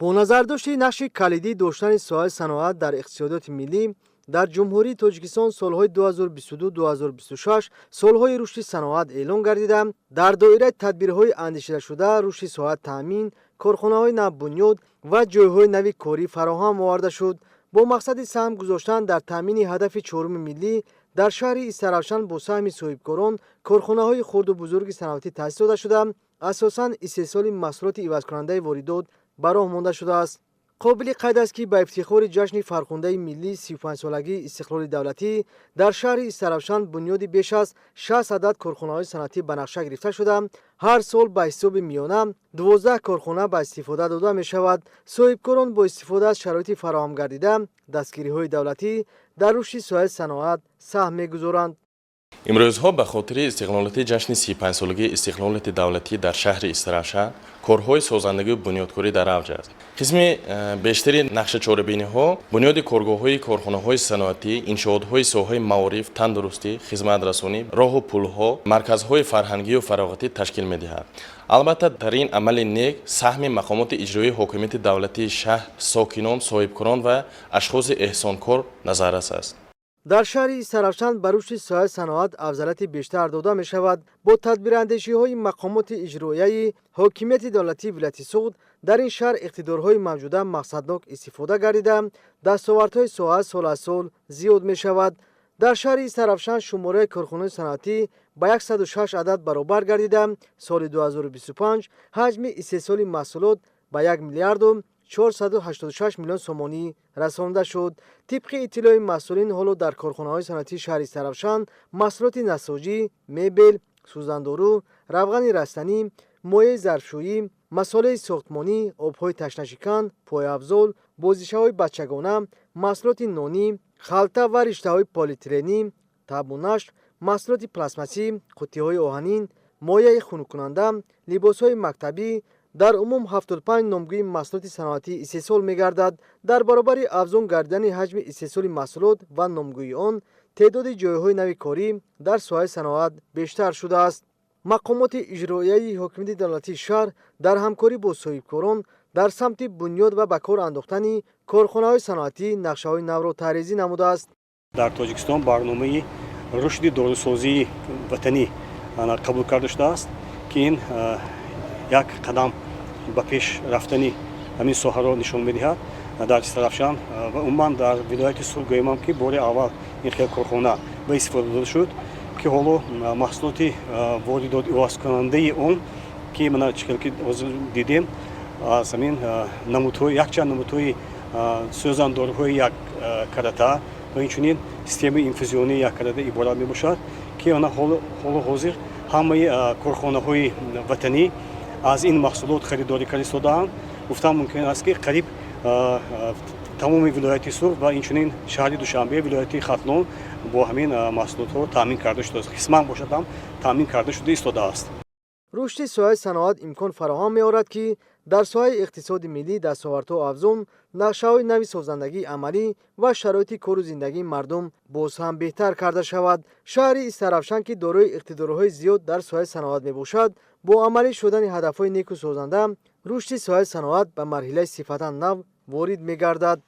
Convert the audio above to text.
бо назардошти нақши калидӣ доштани соҳаи саноат дар иқтисодиёти миллӣ дар ҷумҳурии Тоҷикистон солҳои 2022-2026 солҳои рушди саноат эълон гардида, дар доираи тадбирҳои андешидашуда рушди соҳат таъмин, корхонаҳои навбунёд ва ҷойҳои нави корӣ фароҳам оварда шуд. бо мақсади саҳм гузоштан дар таъмини ҳадафи чоруми миллӣ дар шаҳри Истаравшан бо саҳми соҳибкорон корхонаҳои хурду бузурги саноатӣ таъсис дода шуда, асосан истеҳсоли маҳсулоти ивазкунандаи воридот ба роҳ монда шудааст. қобили қайд аст ки ба ифтихори ҷашни фархундаи миллии 35-солагии истиқлоли давлатӣ дар шаҳри Истаравшан бунёди беш аз 60 адад корхонаҳои санъатӣ ба нақша гирифта шуда, ҳар сол ба ҳисоби миёна 12 корхона ба истифода дода мешавад. соҳибкорон бо истифода аз шароити фароҳам гардида дастгириҳои давлатӣ дар рушди соҳаи саноат саҳм мегузоранд. имрӯзҳо ба хотири истиқлолияти ҷашни 35-солагии истиқлолияти давлатӣ дар шаҳри Истаравшан корҳои созандагию бунёдкорӣ дар авҷ аст. қисми бештари нақшачорабиниҳо бунёди коргоҳҳои корхонаҳои саноатӣ, иншоотҳои соҳаи маориф, тандурустӣ, хизматрасонӣ, роҳу пулҳо, марказҳои фарҳангию фароғатӣ ташкил медиҳад. албатта дар ин амали нек саҳми мақомоти иҷроии ҳокимияти давлатии шаҳр, сокинон, соҳибкорон ва ашхоси эҳсонкор назаррас аст. дар шаҳри Истаравшан ба рушди соҳаи саноат афзалияти бештар дода мешавад. бо тадбирандешиҳои мақомоти иҷроияи ҳокимияти давлатии вилояти Суғд дар ин шаҳр иқтидорҳои мавҷуда мақсаднок истифода гардида, дастовардҳои соҳа сол аз сол зиёд мешавад. дар шаҳри Истаравшан шумораи корхонаҳои санъатӣ ба 106 адад баробар гардида, соли 2025 ҳаҷми истеҳсоли маҳсулот ба 1 миллиарду 486 миллион сомонӣ расонида шуд. тибқи иттилои масъулин, ҳоло дар корхонаҳои санъатии шаҳри Истаравшан маҳсулоти насоҷӣ, мебел, сӯзандору, равғани растанӣ, моеъи зарфшӯӣ, масолеҳи сохтмонӣ, обҳои ташнашикан, пойафзол, бозишаҳои бачагона, маҳсулоти нонӣ, халта ва риштаҳои полиэтиленӣ, табу нашт, маҳсулоти пластмассӣ, қуттиҳои оҳанин, моеъи хунуккунанда, либосҳои мактабӣ, дар умум 75 номгӯи маҳсулоти саноатӣ истеҳсол мегардад. дар баробари афзун гардидани ҳаҷми истеҳсоли маҳсулот ва номгӯии он, теъдоди ҷойҳои нави корӣ дар соҳаи саноат бештар шудааст. мақомоти иҷроияи ҳокимияти давлатии шаҳр дар ҳамкорӣ бо соҳибкорон дар самти бунёд ва ба кор андохтани корхонаҳои саноатӣ нақшаҳои навро тарезӣ намудааст. дар Тоҷикистон барномаи рушди дорусозии ватанӣ қабул карда шудааст, ки ин як қадам ба пеш рафтани ҳамин соҳаро нишон медиҳад. дар Истаравшан ва умуман дар вилояти Суғд гӯемам, ки бори аввал ин хел корхона ба истифода дода шуд, ки ҳоло маҳсулоти воридот ивазкунандаи он, ки мана чикел ки ҳозир дидем, аз ҳамин намудҳои якчанд намудҳои сӯзандорҳои як карата ва инчунин системаи инфузионии як карата иборат мебошад, ки она ҳоло ҳозир ҳамаи корхонаҳои ватанӣ аз ин маҳсулот харидорӣ карда истодаанд. гуфтан мумкин аст, ки қариб тамоми вилояти Суғд ва инчунин шаҳри Душанбе, вилояти Хатлон бо ҳамин маҳсулотҳо таъмин карда шудааст. қисман бошад ҳам таъмин карда шуда истодааст. рушди соҳаи саноат имкон фароҳам меорад, ки дар соҳаи иқтисоди миллӣ дастовардҳо афзун, нақшаҳои нави созандагии амалӣ ва шароити кору зиндагии мардум боз ҳам беҳтар карда шавад. шаҳри Истаравшан, ки дорои иқтидорҳои зиёд дар соҳаи саноат мебошад, бо амалӣ шудани ҳадафҳои неку созанда рушди соҳаи саноат ба марҳилаи сифатан нав ворид мегардад.